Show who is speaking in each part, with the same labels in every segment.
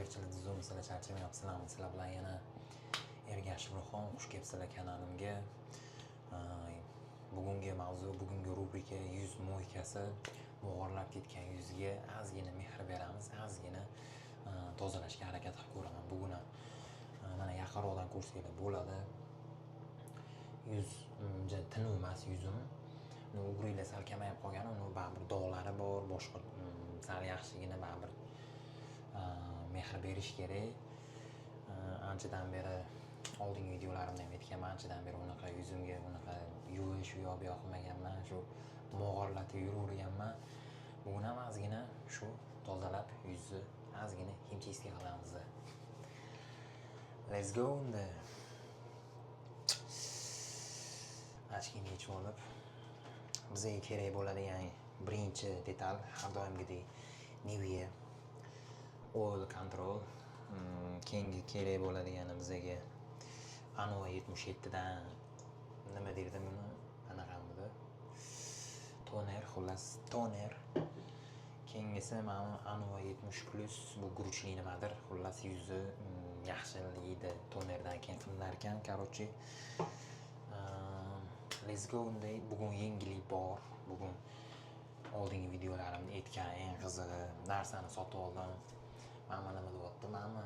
Speaker 1: Xayrchilik zo'm sizlar charchamayapsizlarmi? Sizlar bilan yana Ergashev Ruhon, xush kelibsizlar kanalimga. Bugungi mavzu, bugungi rubrika yuz mo'ykasi. Mog'orlab ketgan yuzga ozgina mehr beramiz, ozgina tozalashga harakat qilib ko'raman. Bugun ham mana yaqinroqdan ko'rsanglar bo'ladi. Yuz tiniq emas yuzim. Ugrilar sal kamayib qolgan, uni baribir dog'lari bor, boshqa sal yaxshigina baribir mehr berish kerak. Anchadan beri oldingi videolarimda ham aytganman, anchadan beri unaqa yuzimga unaqa yuvish u yoq bu yoq qilmaganman, shu mog'orlatib yuraverganman. Bugun ham ozgina shu tozalab yuzni ozgina himchistga qilamiz. Let's go unda. Ochkini yechib olib, bizga kerak bo'ladigan birinchi detal har doimgidek Nivea oil control. Keyingi kerak bo'ladigan bizga Ano 77 dan nima deydi buni? Anaqamidi? Toner, xullas toner. Keyingisi mana Ano 70 plus, bu guruchli nimadir, xullas yuzni yaxshilaydi. Tonerdan keyin qilinar ekan, короче. Let's go unday. Bugun yangilik bor. Bugun oldingi videolarimda aytgan eng qizig'i narsani sotib oldim. Mama nima deyapti? Mama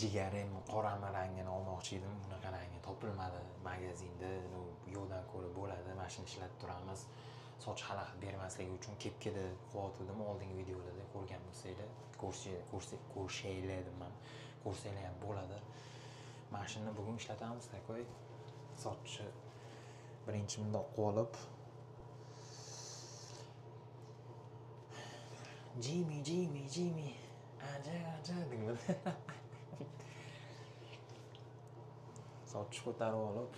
Speaker 1: jigarim qorami rangini olmoqchi edim. Bunaqa rangi topilmadi magazinda. Yo'ldan ko'rib bo'ladi. Mashina ishlatib turamiz. Soch xalaqit bermasligi uchun kepkada qo'ydim. Oldingi videolarda ko'rgan bo'lsanglar, ko'rishaylar dedim. Ko'rsanglar ham bo'ladi. Mashinani bugun ishlatamiz, takoy. Sochni birinchi bundoq qo'yib Jimmy aja degim. Sochni ko'tarib olib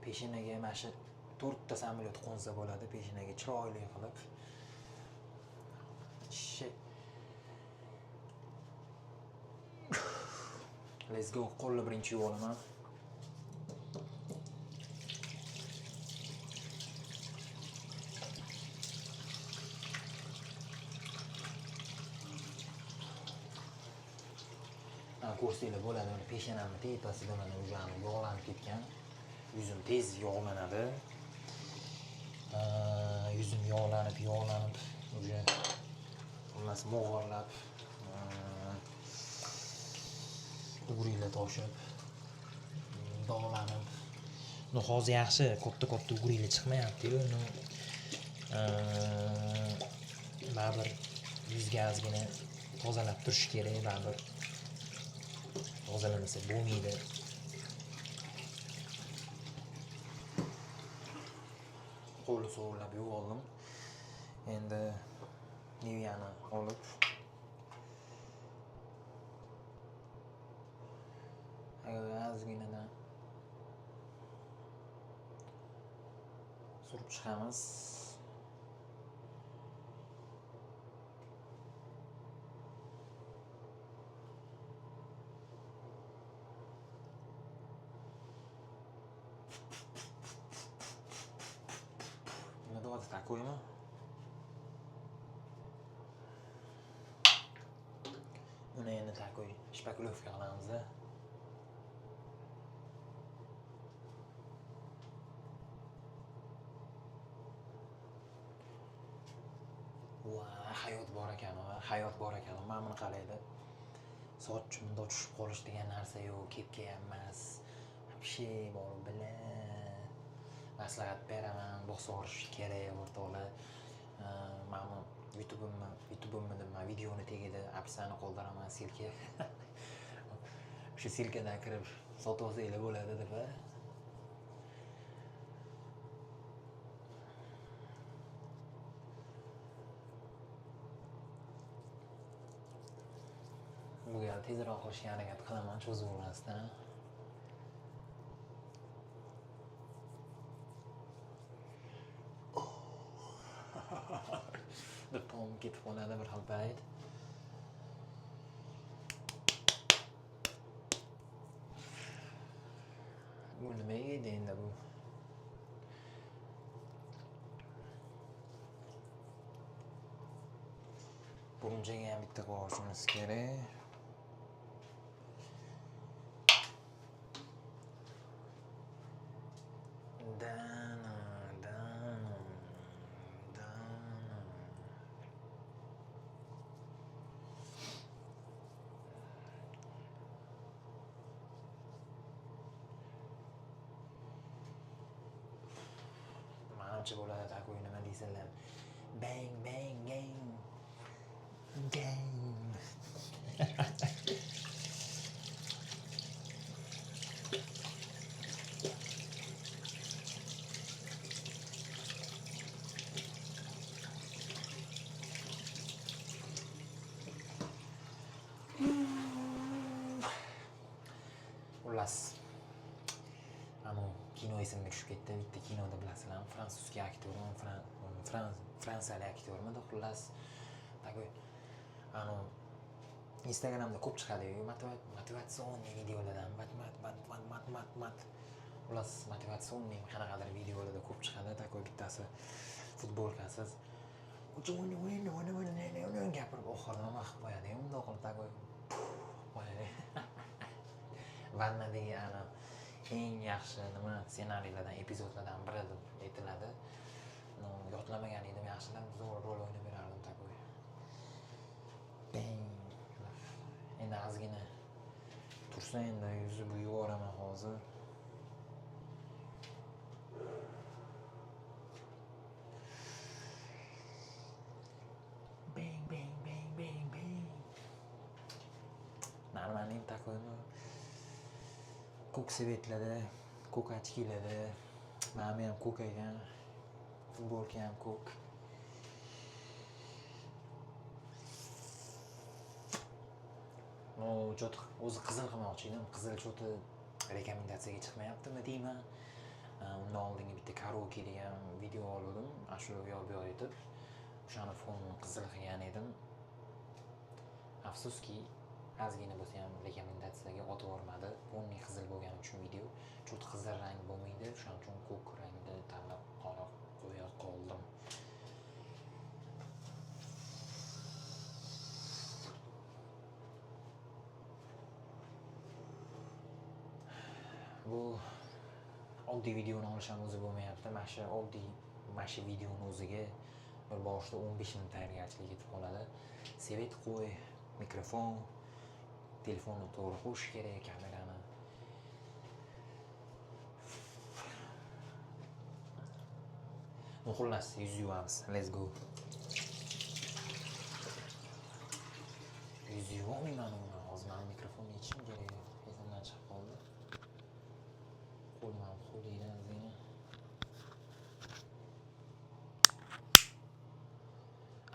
Speaker 1: peshinaga mana shu 4 ta samolyot qo'nsa bo'ladi, peshinaga chiroyli qilib. Let's go. Qo'lni birinchi yuvib olaman. Ko'rsanglar bo'ladi, uni peshanamni tepasida mana o'shani yog'lanib ketgan. Yuzim tez yog'lanadi. Yuzim yog'lanib, o'sha xullas mog'orlab, ugrilar toshib, dog'lanib. Hozir yaxshi, katta ugrilar chiqmayapti-yu. Baribir yuzga ozgina tozalab turish kerak, baribir tozalamasa bo'lmaydi. Qo'lni sovurlab yuvib oldim. Endi Niveani olib ozginadan surib chiqamiz. Takuymi? Uni endi takuy shpakulovka qilamiz. Hayot bor ekan, hayot bor ekan. Mana buni qaraydi. Sochimda tushib qolish degan narsa yo'q, kepka ham emas. Hapshay bor bilan maslahat beraman, bosib olish kerak o'rtoqlar. Mana YouTube'imda videoni tagida apsani qoldiraman, silka. O'sha silkadan kirib sotib olsanglar bo'ladi deb. Bu gal tezroq qilishga harakat qilaman, cho'zavermasdan. Bir tom ketib qoladi bir xil payt. Bu nimaga edi endi bu? Burunchaga ham bitta qo'shimiz kerak. Dana. Manimcha bo'ladi takoy nima deysinlar. Bang bang gang. Gang. Xullas. Kino esimga tushib ketdi. Bitta kinoda bilasizlarmi? Fransuzcha aktyorman, fransiyalik aktyorman. Xullas, takoy Instagramda ko'p chiqadi-yu, motivatsion videolardan, Xullas, motivatsion qanaqadir videolarda ko'p chiqadi. Takoy bittasi futbolkasiz. Gapirib oxirida nima qilib qo'yadi-yu, bundoq qilib takoy. Qo'yadi. Vannadagi eng yaxshi nima ssenariylardan, epizodlardan biri deb aytiladi. Yodlamagan edim, yaxshidan zo'r rol o'ynab berardim takoy. Bang. Endi ozgina tursa endi yuzi bu yuboraman hozir. Bang bang bang bang bang. Normalniy takoymi? Ko'k svetlada, ko'k ochkilada, ma'mi ham ko'k ekan, futbolka ham ko'k. Choti o'zi qizil qilmoqchi edim. Qizil choti rekomendatsiyaga chiqmayaptimi deyman. Undan oldingi bitta karaoke degan video oldim, ashula yozib etib. O'shani fonini qizil qilgan edim. Afsuski, ozgina bo'lsa ham rekomendatsiyaga o'tib bormadi. Fonni qizil bo'lgani uchun video choti qizil rang bo'lmaydi. Shuning uchun ko'k rangni tanlab qo'ya qoldim. Bu oddiy videoni olisham o'zi bo'lmayapti. Mana shu videoni o'ziga bir boshida 15 minut tayyorgarchilik ketib qoladi. Svet qo'y, mikrofon, telefonni to'g'ri qo'yish kerak, kamerani. Xullas, yuz yuvamiz. Let's go. Yuz yuvmayman uni. Hozir men mikrofonni yechishim kerak. Esimdan chiqib qoldi. Qo'lim qo'liydan ozgina.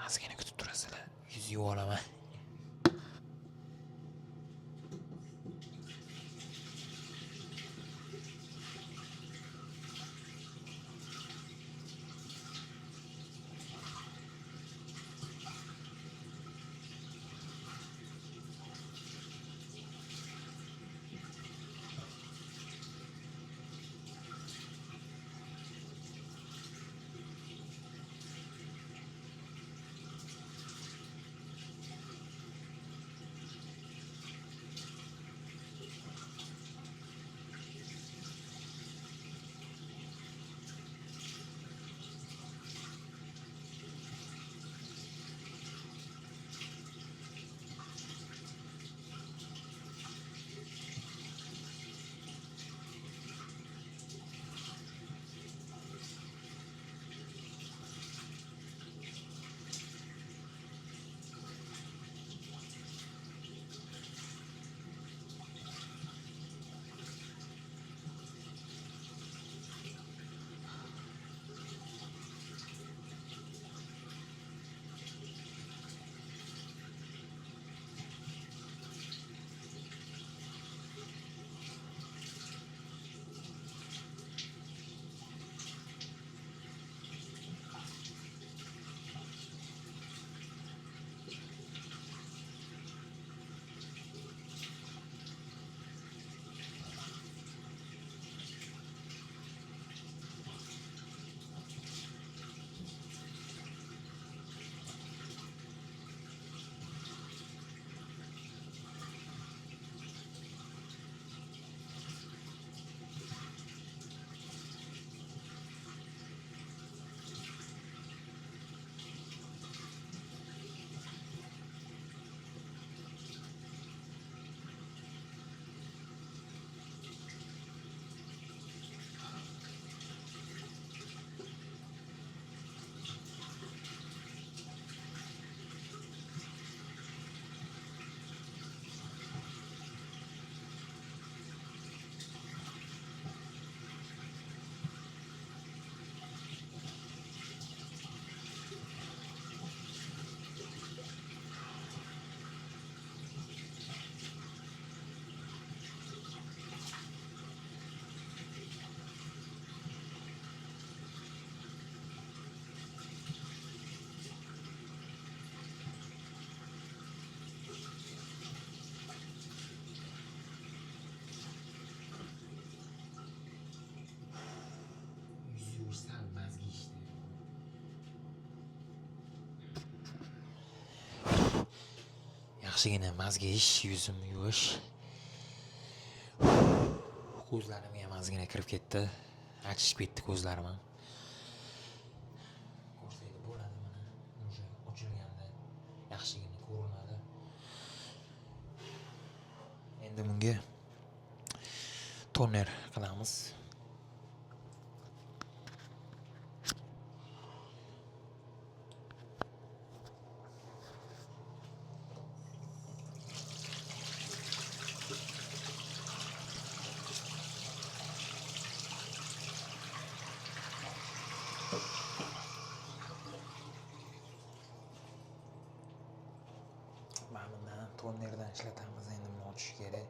Speaker 1: Ozgina kutib turasizlar. Yuz yuvib olaman. yaxshigina mazgish, yuzim yuvish. Ko'zlarimga ham ozgina kirib ketdi. Achishib ketdi ko'zlarim ham. Ko'rsaydi bo'ladi mana. O'sha ochilganda yaxshigina ko'rinadi. Endi bunga toner qilamiz. Mana bundan tonerdan ishlatamiz, endi buni ochish kerak.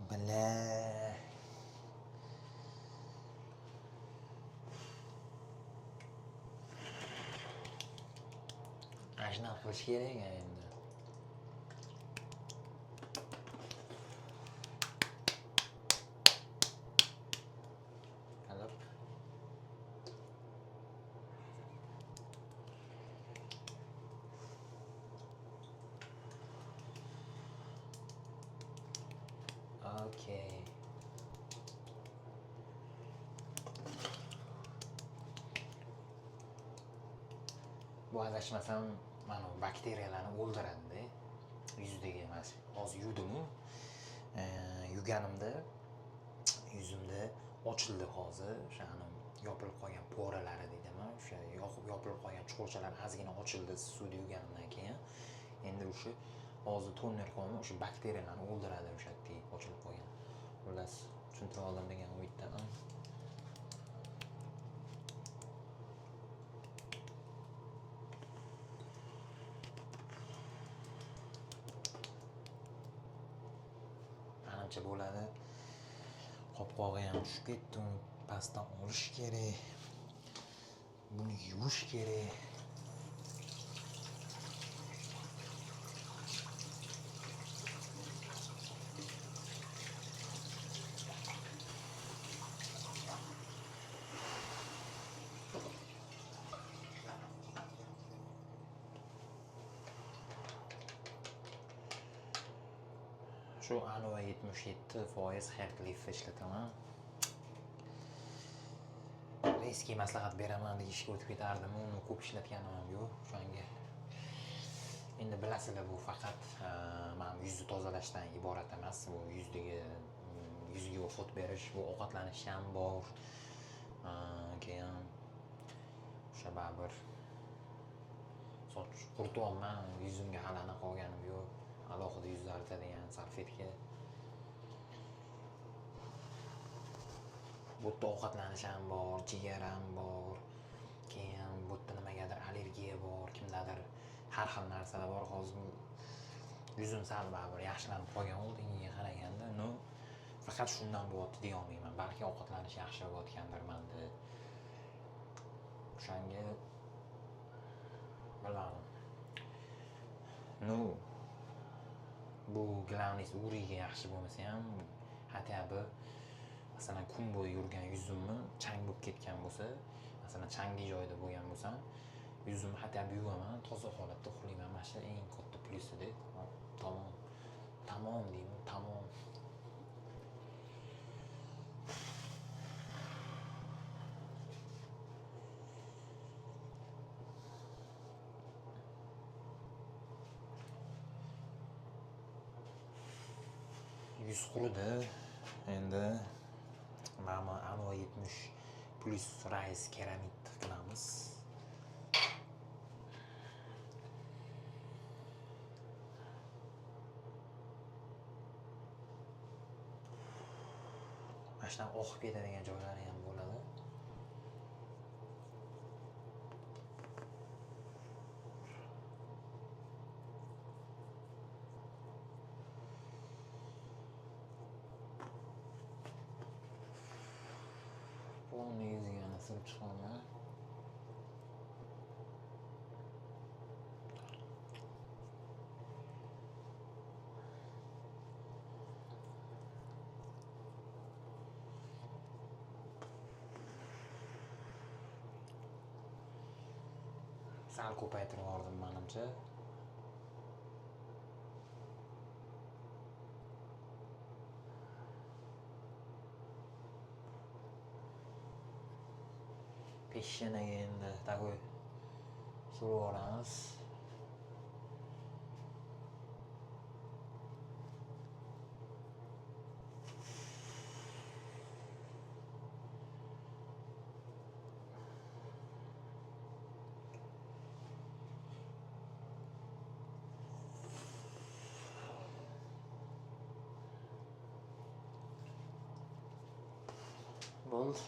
Speaker 1: Bala. Ajna qilish kerak endi. Qilib. Okay. Bu adashmasam mana bakteriyalarni o'ldiradi-da. Yuzdagi emas. Hozir yuvdim-ku. Yuganimda yuzimda ochildi hozir. O'shani yopilib qolgan poralari deydimi? O'sha yopilib qolgan chuqurchalar ozgina ochildi suvda yuganimdan keyin. Endi o'sha hozir toner qo'yib o'sha bakteriyalarni o'ldiradi o'sha yerda ochilib qolgan. Xullas, tushuntirib oldim degan umiddaman. Ancha bo'ladi. Qopqog'i ham tushib ketdi. Pastdan olish kerak. Buni yuvish kerak. Shu Anova 77% Haircliff ishlataman. Eski maslahat beraman deyishga o'tib ketardim, uni ko'p ishlatganim ham yo'q. O'shanga endi bilasizlar, bu faqat mana yuzni tozalashdan iborat emas. Bu yuzga o't berish, bu ovqatlanish ham bor. Keyin o'sha baribir soch qurityapman, yuzimga hali qolganim yo'q. Alohida yuz aritadigan salfetka. Bu yerda ovqatlanish ham bor, jigar ham bor. Keyin bu yerda nimagadir allergiya bor, kimdadir har xil narsalar bor. Hozir yuzim sal baribir yaxshilanib qolgan oldingiga qaraganda, faqat shundan bo'lyapti deya olmayman. Balki ovqatlanish yaxshi bo'layotgandir menda. O'shanga bilmadim. Bu glavnis uriga yaxshi bo'lmasa ham, hatto masalan kun bo'yi yurgan yuzimni chang bo'lib ketgan bo'lsa, masalan changli joyda bo'lgan bo'lsam, yuzimni hatto yuvaman, toza holatda uxlayman. Mana shu eng katta plyusi-da. Tamom deyman, tamom. Yuz quridi. Endi mana Anova 70+ Rise keramid qilamiz. Mana shundan oqib ketadigan joylari ham bo'ladi. Polni yuziga nasib chiqolmadi. sal ko'paytirib yubordim menimcha. Peshanaga endi такой surib olamiz. Bo'ldi.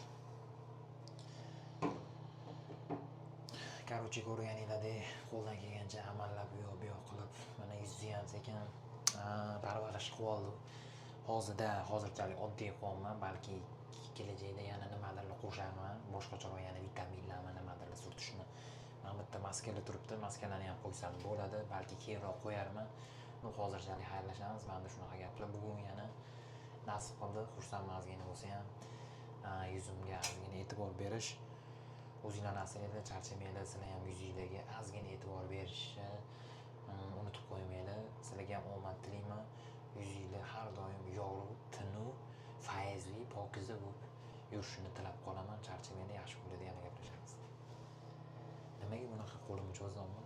Speaker 1: Короче, ko'rganinglardek qo'ldan kelgancha amallab u yoq bu yoq qilib mana yuzni ham sekin parvarish qilib oldim. Hozirchalik oddiy qilyapman, balki kelajakda yana nimadirni qo'sharman, boshqacharoq yana vitaminlarni nimadirni surtishni. Mana bitta maskala turibdi, maskalarni ham qo'ysam bo'ladi, balki keyinroq qo'yarman. Hozirchalik xayrlashamiz. Menda shunaqa gaplar. Bugun yana nasib qildi, xursandman ozgina bo'lsa ham yuzimga ozgina e'tibor berish. O'zinglar nasibinglar, charchamanglar, sizlar ham yuzinglarga ozgina e'tibor berishni unutib qo'ymanglar. Sizlarga ham omad tilayman. Yuzinglar har doim yorug', tiniq, fayzli, pokiza bo'lib yurishini tilab qolaman. Charchamanglar, yaxshi kunlarda yana gaplashamiz. Nimaga bunaqa qo'limni cho'zyapman?